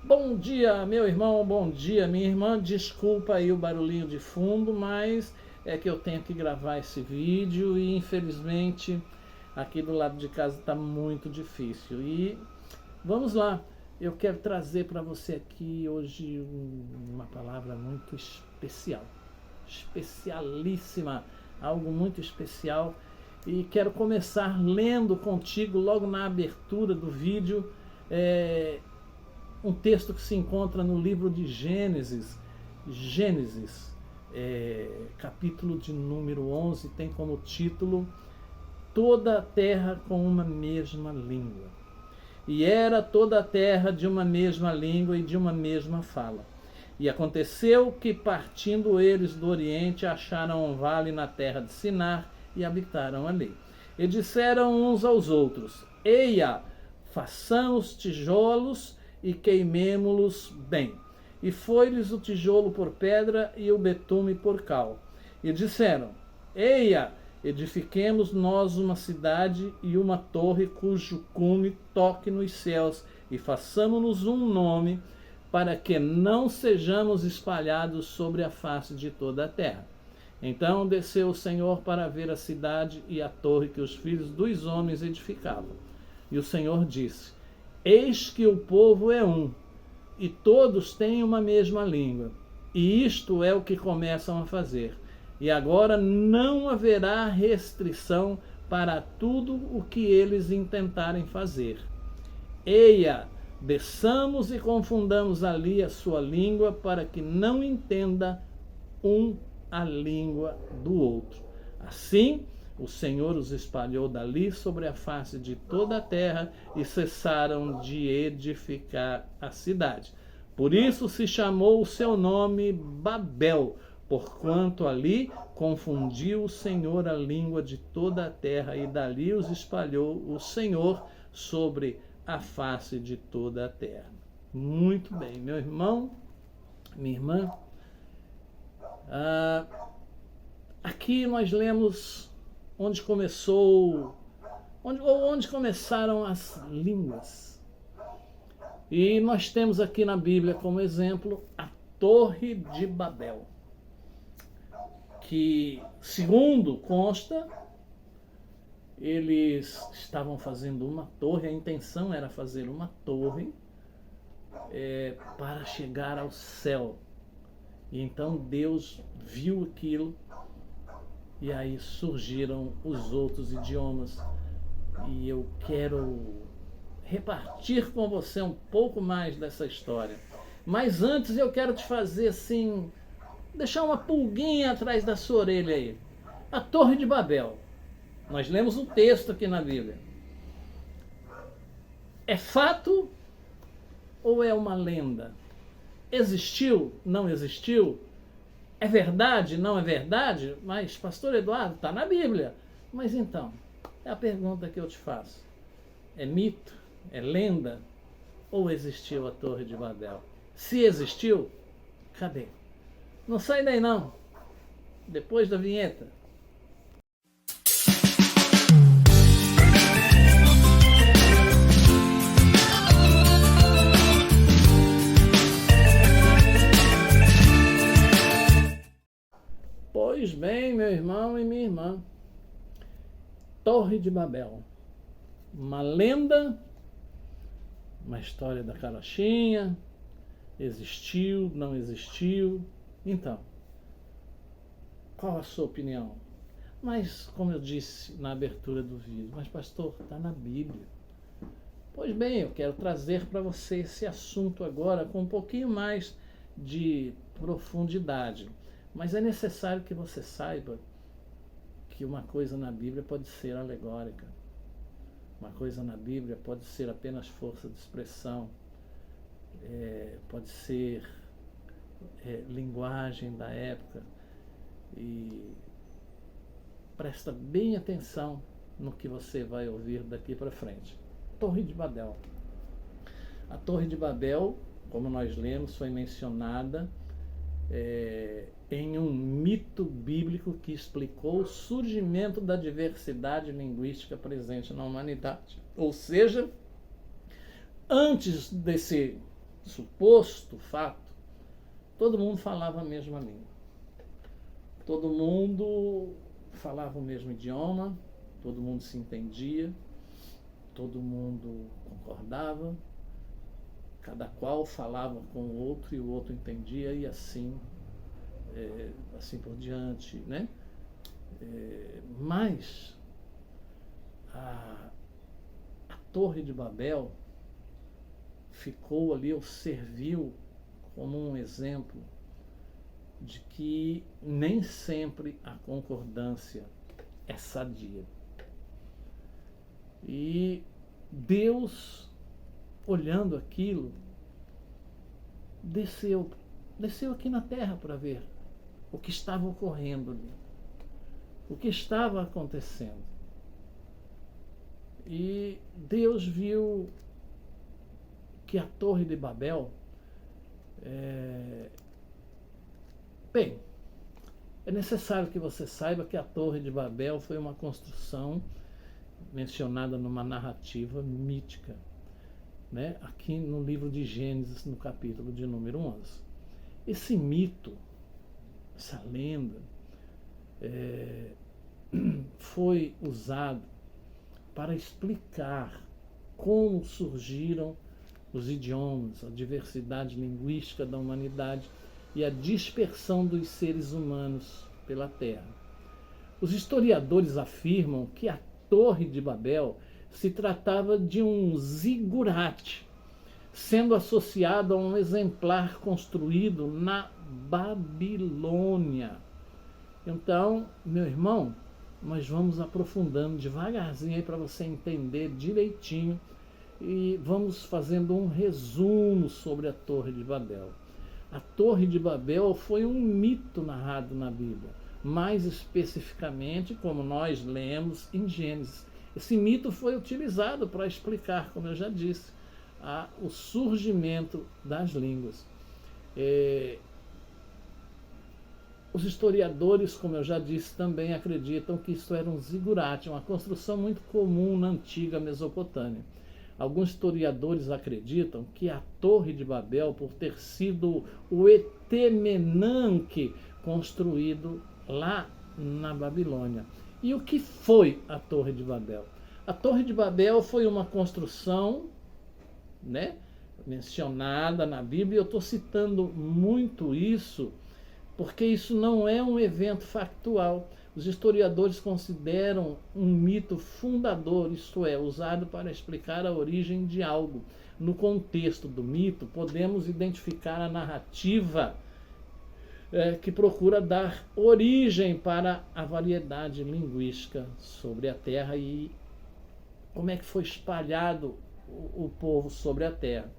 Bom dia, meu irmão, bom dia, minha irmã. Desculpa aí o barulhinho de fundo, mas é que eu tenho que gravar esse vídeo e infelizmente aqui do lado de casa está muito difícil. E vamos lá, eu quero trazer para você aqui hoje uma palavra muito especial, especialíssima, algo muito especial. E quero começar lendo contigo logo na abertura do vídeo. Um texto que se encontra no livro de Gênesis, capítulo de número 11, tem como título Toda a terra com uma mesma língua. E era toda a terra de uma mesma língua e de uma mesma fala. E aconteceu que, partindo eles do Oriente, acharam um vale na terra de Sinar e habitaram ali. E disseram uns aos outros: Eia, façamos tijolos e queimemo-los bem. E foi-lhes o tijolo por pedra e o betume por cal. E disseram: Eia, edifiquemos nós uma cidade e uma torre cujo cume toque nos céus, e façamo-nos um nome, para que não sejamos espalhados sobre a face de toda a terra. Então desceu o Senhor para ver a cidade e a torre que os filhos dos homens edificavam. E o Senhor disse: Eis que o povo é um, e todos têm uma mesma língua. E isto é o que começam a fazer. E agora não haverá restrição para tudo o que eles intentarem fazer. Eia, desçamos e confundamos ali a sua língua, para que não entenda um a língua do outro. Assim, o Senhor os espalhou dali sobre a face de toda a terra e cessaram de edificar a cidade. Por isso se chamou o seu nome Babel, porquanto ali confundiu o Senhor a língua de toda a terra, e dali os espalhou o Senhor sobre a face de toda a terra. Muito bem, meu irmão, minha irmã. Aqui nós lemos onde começaram as línguas. E nós temos aqui na Bíblia como exemplo a Torre de Babel, que, segundo consta, eles estavam fazendo uma torre, a intenção era fazer uma torre para chegar ao céu. E então Deus viu aquilo, e aí surgiram os outros idiomas. E eu quero repartir com você um pouco mais dessa história. Mas antes eu quero te fazer assim, deixar uma pulguinha atrás da sua orelha aí. A Torre de Babel. Nós lemos um texto aqui na Bíblia. É fato ou é uma lenda? Existiu? Não existiu? É verdade? Não é verdade? Mas, pastor Eduardo, está na Bíblia. Mas então, é a pergunta que eu te faço. É mito? É lenda? Ou existiu a Torre de Babel? Se existiu, cadê? Não sai daí não. Depois da vinheta. Pois bem, meu irmão e minha irmã, Torre de Babel, uma lenda, uma história da carochinha, existiu, não existiu. Então, qual a sua opinião? Mas, como eu disse na abertura do vídeo, mas pastor, está na Bíblia. Pois bem, eu quero trazer para você esse assunto agora com um pouquinho mais de profundidade. Mas é necessário que você saiba que uma coisa na Bíblia pode ser alegórica. Uma coisa na Bíblia pode ser apenas força de expressão. Pode ser linguagem da época. E presta bem atenção no que você vai ouvir daqui para frente. Torre de Babel. A Torre de Babel, como nós lemos, foi mencionada em um mito bíblico que explicou o surgimento da diversidade linguística presente na humanidade. Ou seja, antes desse suposto fato, todo mundo falava a mesma língua. Todo mundo falava o mesmo idioma, todo mundo se entendia, todo mundo concordava, cada qual falava com o outro e o outro entendia, e assim, assim por diante, né? Mas a Torre de Babel ficou ali, ou serviu como um exemplo de que nem sempre a concordância é sadia. E Deus, olhando aquilo, desceu aqui na terra para ver o que estava ocorrendo ali, o que estava acontecendo. E Deus viu que a Torre de Babel, bem, é necessário que você saiba que a Torre de Babel foi uma construção mencionada numa narrativa mítica, né? Aqui no livro de Gênesis, no capítulo de número 11. Esse mito, essa lenda, foi usado para explicar como surgiram os idiomas, a diversidade linguística da humanidade e a dispersão dos seres humanos pela Terra. Os historiadores afirmam que a Torre de Babel se tratava de um zigurate, sendo associado a um exemplar construído na Babilônia. Então, meu irmão, nós vamos aprofundando devagarzinho aí para você entender direitinho e vamos fazendo um resumo sobre a Torre de Babel. A Torre de Babel foi um mito narrado na Bíblia, mais especificamente, como nós lemos em Gênesis. Esse mito foi utilizado para explicar, como eu já disse, o surgimento das línguas. Os historiadores, como eu já disse, também acreditam que isso era um zigurate, uma construção muito comum na antiga Mesopotâmia. Alguns historiadores acreditam que a Torre de Babel, por ter sido o Etemenanque construído lá na Babilônia. E o que foi a Torre de Babel? A Torre de Babel foi uma construção, né, mencionada na Bíblia. Eu estou citando muito isso porque isso não é um evento factual. Os historiadores consideram um mito fundador, isto é, usado para explicar a origem de algo. No contexto do mito, podemos identificar a narrativa que procura dar origem para a variedade linguística sobre a Terra e como é que foi espalhado o povo sobre a Terra.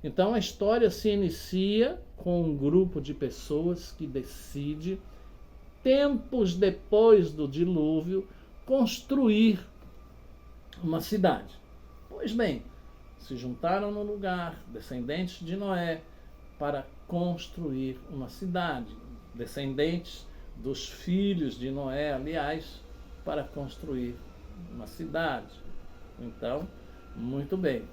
Então a história se inicia com um grupo de pessoas que decide, tempos depois do dilúvio, construir uma cidade. Pois bem, se juntaram no lugar descendentes de Noé para construir uma cidade, descendentes dos filhos de Noé, aliás, para construir uma cidade. Então, muito bem.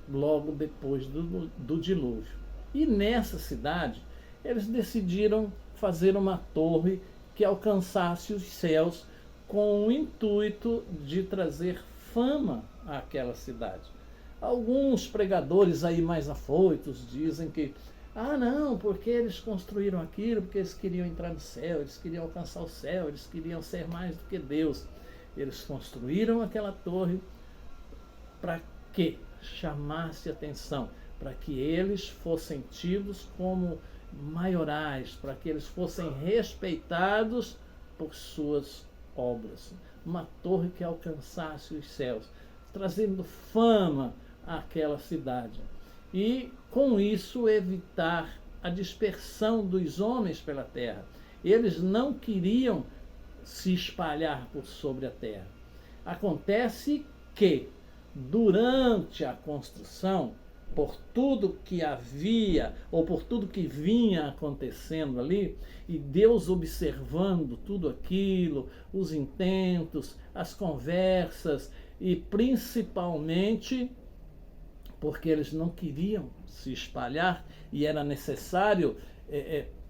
Logo depois do dilúvio. E nessa cidade, eles decidiram fazer uma torre que alcançasse os céus com o intuito de trazer fama àquela cidade. Alguns pregadores aí mais afoitos dizem que não, porque eles construíram aquilo, porque eles queriam entrar no céu, eles queriam alcançar o céu, eles queriam ser mais do que Deus. Eles construíram aquela torre para que chamasse atenção, para que eles fossem tidos como maiorais, para que eles fossem respeitados por suas obras. Uma torre que alcançasse os céus, trazendo fama àquela cidade. E, com isso, evitar a dispersão dos homens pela terra. Eles não queriam se espalhar por sobre a terra. Acontece que, durante a construção, por tudo que havia, ou por tudo que vinha acontecendo ali, e Deus observando tudo aquilo, os intentos, as conversas, e principalmente porque eles não queriam se espalhar e era necessário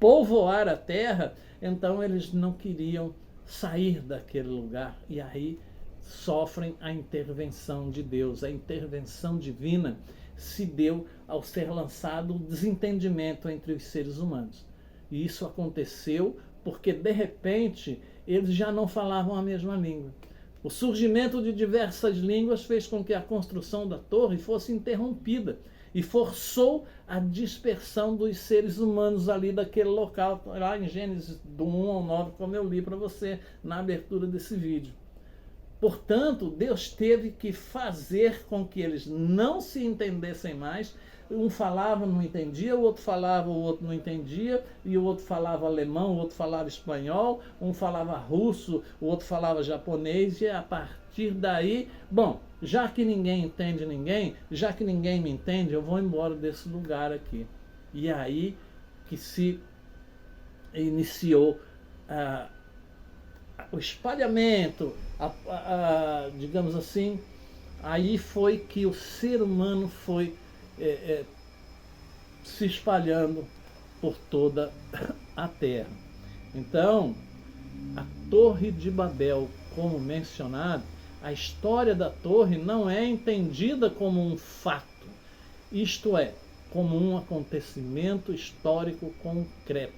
povoar a terra, então eles não queriam sair daquele lugar. E aí sofrem a intervenção de Deus. A intervenção divina se deu ao ser lançado o desentendimento entre os seres humanos. E isso aconteceu porque, de repente, eles já não falavam a mesma língua. O surgimento de diversas línguas fez com que a construção da torre fosse interrompida e forçou a dispersão dos seres humanos ali daquele local, lá em Gênesis do 1 ao 9, como eu li para você na abertura desse vídeo. Portanto, Deus teve que fazer com que eles não se entendessem mais. Um falava, não entendia, o outro falava, o outro não entendia, e o outro falava alemão, o outro falava espanhol, um falava russo, o outro falava japonês, e a partir daí, bom, já que ninguém entende ninguém, já que ninguém me entende, eu vou embora desse lugar aqui. E aí que se iniciou o espalhamento, digamos assim, aí foi que o ser humano foi se espalhando por toda a terra. Então, a Torre de Babel, como mencionado, a história da torre não é entendida como um fato, isto é, como um acontecimento histórico concreto.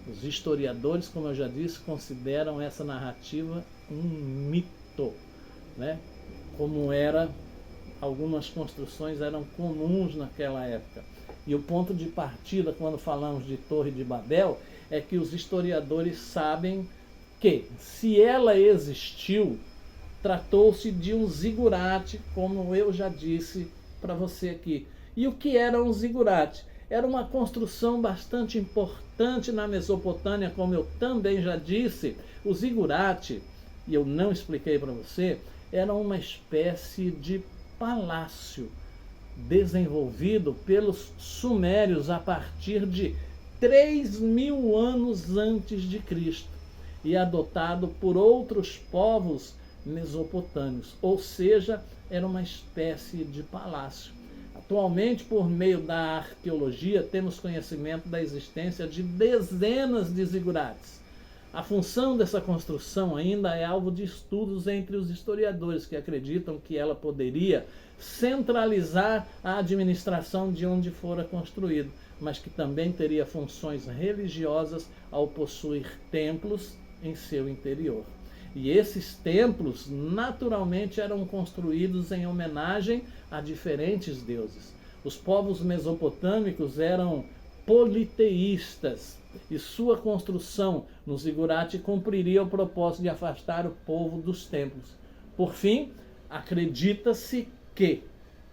Os historiadores, como eu já disse, consideram essa narrativa um mito, né? Como algumas construções eram comuns naquela época. E o ponto de partida, quando falamos de Torre de Babel, é que os historiadores sabem que, se ela existiu, tratou-se de um zigurate, como eu já disse para você aqui. E o que era um zigurate? Era uma construção bastante importante na Mesopotâmia, como eu também já disse. O zigurate, e eu não expliquei para você, era uma espécie de palácio desenvolvido pelos sumérios a partir de 3.000 anos antes de Cristo e adotado por outros povos mesopotâmios, ou seja, era uma espécie de palácio. Atualmente, por meio da arqueologia, temos conhecimento da existência de dezenas de zigurates. A função dessa construção ainda é alvo de estudos entre os historiadores, que acreditam que ela poderia centralizar a administração de onde fora construído, mas que também teria funções religiosas ao possuir templos em seu interior. E esses templos naturalmente eram construídos em homenagem a diferentes deuses. Os povos mesopotâmicos eram politeístas e sua construção no zigurate cumpriria o propósito de afastar o povo dos templos. Por fim, acredita-se que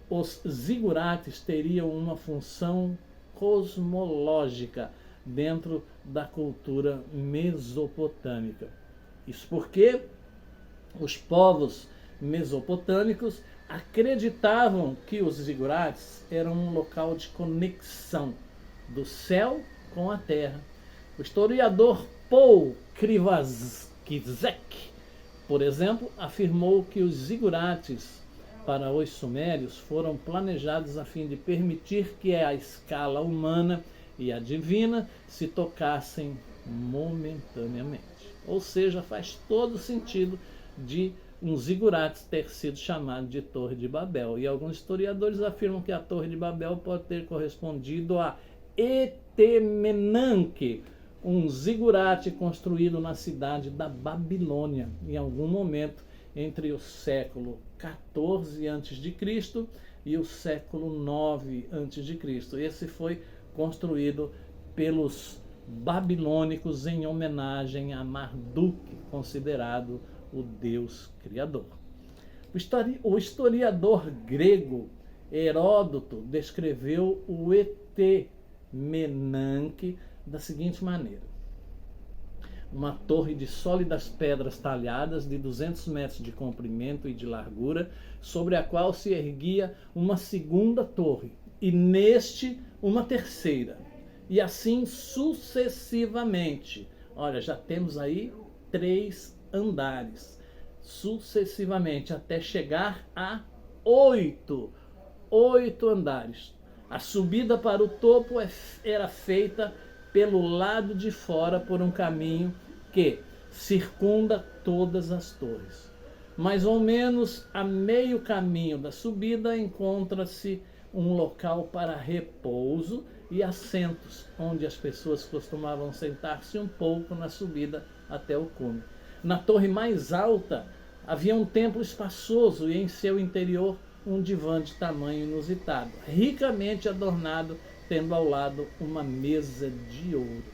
os zigurates teriam uma função cosmológica dentro da cultura mesopotâmica. Isso porque os povos mesopotâmicos acreditavam que os zigurates eram um local de conexão do céu com a terra. O historiador Paul Krivazek, por exemplo, afirmou que os zigurates para os sumérios foram planejados a fim de permitir que a escala humana e a divina se tocassem momentaneamente. Ou seja, faz todo sentido de um zigurate ter sido chamado de Torre de Babel. E alguns historiadores afirmam que a Torre de Babel pode ter correspondido a Etemenanque, um zigurate construído na cidade da Babilônia, em algum momento entre o século XIV a.C. e o século IX a.C. Esse foi construído pelos babilônicos em homenagem a Marduk, considerado o deus criador. O historiador grego Heródoto descreveu o Etemenanque da seguinte maneira: uma torre de sólidas pedras talhadas de 200 metros de comprimento e de largura, sobre a qual se erguia uma segunda torre, e neste uma terceira, e assim sucessivamente. Olha, já temos aí 3 andares, sucessivamente, até chegar a 8. 8 andares. A subida para o topo era feita pelo lado de fora por um caminho que circunda todas as torres. Mais ou menos a meio caminho da subida encontra-se um local para repouso e assentos, onde as pessoas costumavam sentar-se um pouco na subida até o cume. Na torre mais alta havia um templo espaçoso e em seu interior um divã de tamanho inusitado, ricamente adornado, tendo ao lado uma mesa de ouro.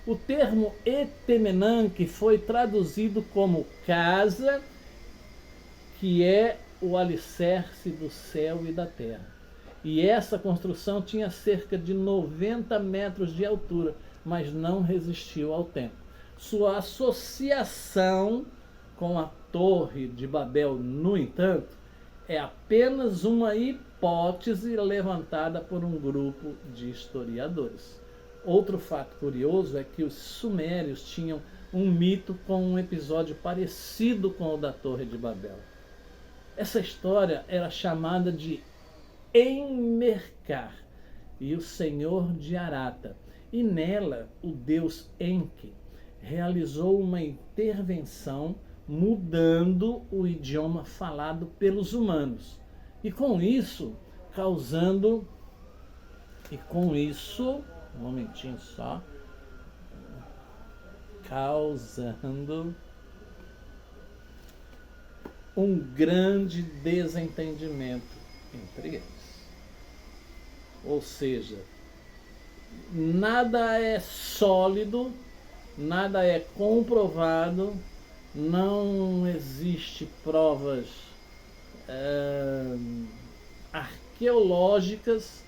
O termo Etemenanque foi traduzido como casa, que é o alicerce do céu e da terra. E essa construção tinha cerca de 90 metros de altura, mas não resistiu ao tempo. Sua associação com a Torre de Babel, no entanto, é apenas uma hipótese levantada por um grupo de historiadores. Outro fato curioso é que os sumérios tinham um mito com um episódio parecido com o da Torre de Babel. Essa história era chamada de Enmerkar e o Senhor de Arata, e nela o deus Enki realizou uma intervenção mudando o idioma falado pelos humanos e com isso um momentinho só, causando um grande desentendimento entre eles. Ou seja, nada é sólido, nada é comprovado, não existe provas arqueológicas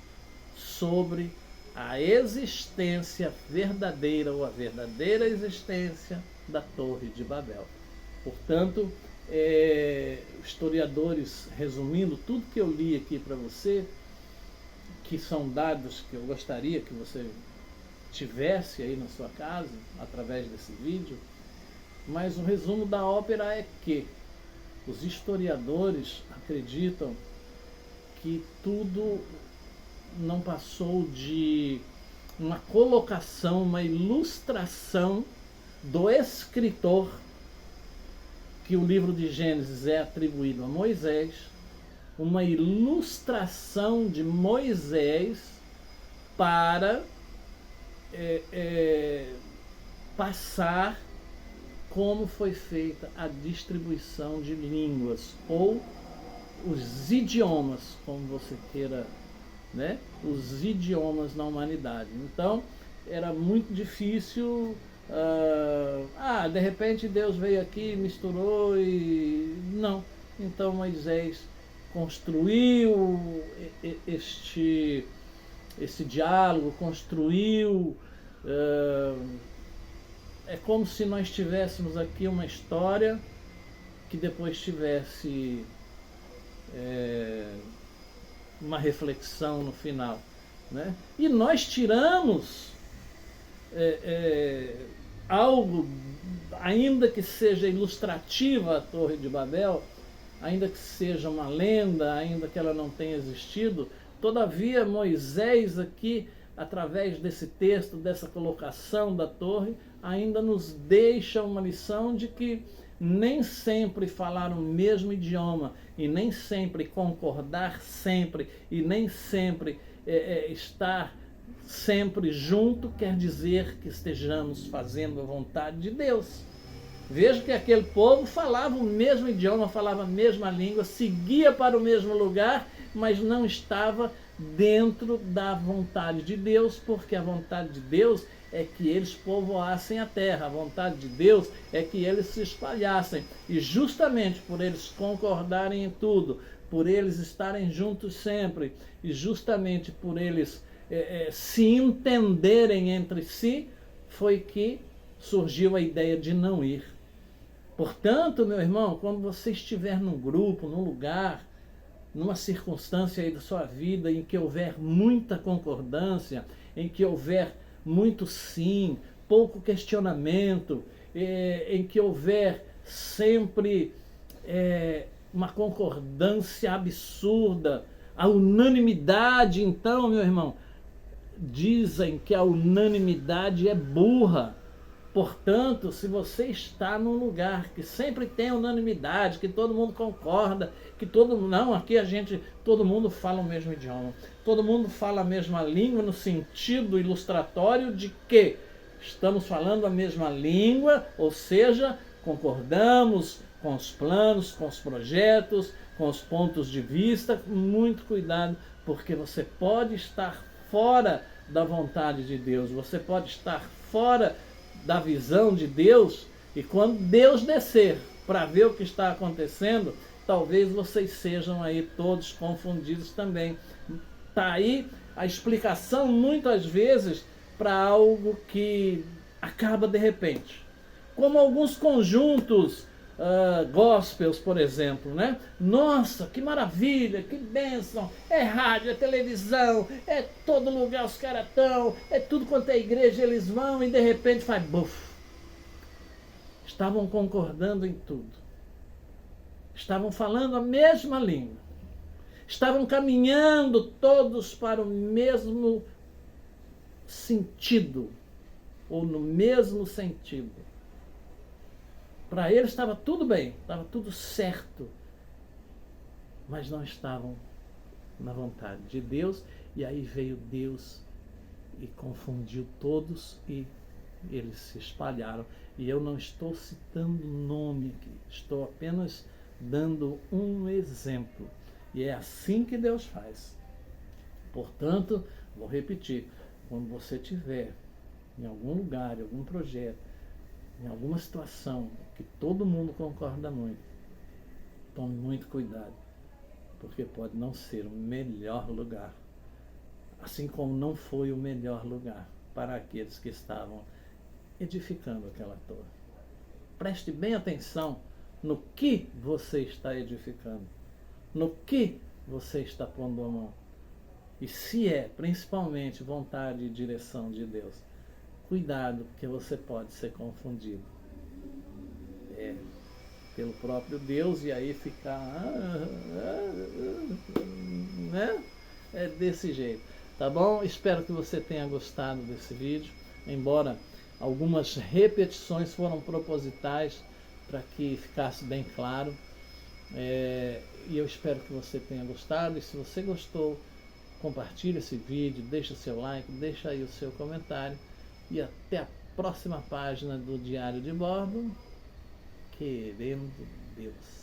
sobre a existência verdadeira ou a verdadeira existência da Torre de Babel. Portanto, historiadores, resumindo tudo que eu li aqui para você, que são dados que eu gostaria que você tivesse aí na sua casa, através desse vídeo, mas o resumo da ópera é que os historiadores acreditam que tudo não passou de uma colocação, uma ilustração do escritor, que o livro de Gênesis é atribuído a Moisés, uma ilustração de Moisés para passar como foi feita a distribuição de línguas, ou os idiomas, como você queira, né? Os idiomas na humanidade. Então, era muito difícil. De repente Deus veio aqui, misturou e... Não. Então Moisés construiu esse diálogo, construiu... É como se nós tivéssemos aqui uma história que depois tivesse uma reflexão no final, né? E nós tiramos algo, ainda que seja ilustrativa a Torre de Babel, ainda que seja uma lenda, ainda que ela não tenha existido, todavia Moisés aqui, através desse texto, dessa colocação da torre, ainda nos deixa uma lição de que nem sempre falar o mesmo idioma, e nem sempre concordar sempre, e nem sempre estar sempre junto, quer dizer que estejamos fazendo a vontade de Deus. Veja que aquele povo falava o mesmo idioma, falava a mesma língua, seguia para o mesmo lugar, mas não estava dentro da vontade de Deus, porque a vontade de Deus é que eles povoassem a terra, a vontade de Deus é que eles se espalhassem, e justamente por eles concordarem em tudo, por eles estarem juntos sempre, e justamente por eles se entenderem entre si, foi que surgiu a ideia de não ir. Portanto, meu irmão, quando você estiver num grupo, num lugar, numa circunstância aí da sua vida em que houver muita concordância, em que houver muito sim, pouco questionamento, em que houver sempre uma concordância absurda, A unanimidade, então, meu irmão, dizem que a unanimidade é burra. Portanto, se você está num lugar que sempre tem unanimidade, que todo mundo concorda, que todo não, aqui todo mundo fala o mesmo idioma, todo mundo fala a mesma língua no sentido ilustratório de que estamos falando a mesma língua, ou seja, concordamos com os planos, com os projetos, com os pontos de vista. Muito cuidado, porque você pode estar fora da vontade de Deus, você pode estar fora da visão de Deus, e quando Deus descer para ver o que está acontecendo, talvez vocês sejam aí todos confundidos também. Está aí a explicação, muitas vezes, para algo que acaba de repente. Como alguns conjuntos gospels, por exemplo, né? Nossa, que maravilha, que bênção! É rádio, é televisão, é todo lugar os caras estão, é tudo quanto é igreja eles vão, e de repente faz buf. Estavam concordando em tudo. Estavam falando a mesma língua. Estavam caminhando todos para o mesmo sentido, ou no mesmo sentido. Para eles estava tudo bem, estava tudo certo, mas não estavam na vontade de Deus, e aí veio Deus e confundiu todos e eles se espalharam. E eu não estou citando nome aqui, estou apenas dando um exemplo. E é assim que Deus faz. Portanto, vou repetir, quando você estiver em algum lugar, em algum projeto, em alguma situação que todo mundo concorda muito, tome muito cuidado, porque pode não ser o melhor lugar, assim como não foi o melhor lugar para aqueles que estavam edificando aquela torre. Preste bem atenção no que você está edificando, no que você está pondo a mão, e se é principalmente vontade e direção de Deus. Cuidado, que você pode ser confundido pelo próprio Deus, e aí ficar né? É desse jeito, tá bom? Espero que você tenha gostado desse vídeo, embora algumas repetições foram propositais para que ficasse bem claro, e eu espero que você tenha gostado. E se você gostou, compartilhe esse vídeo, deixa seu like, deixa aí o seu comentário, e até a próxima página do Diário de Bordo, querendo Deus.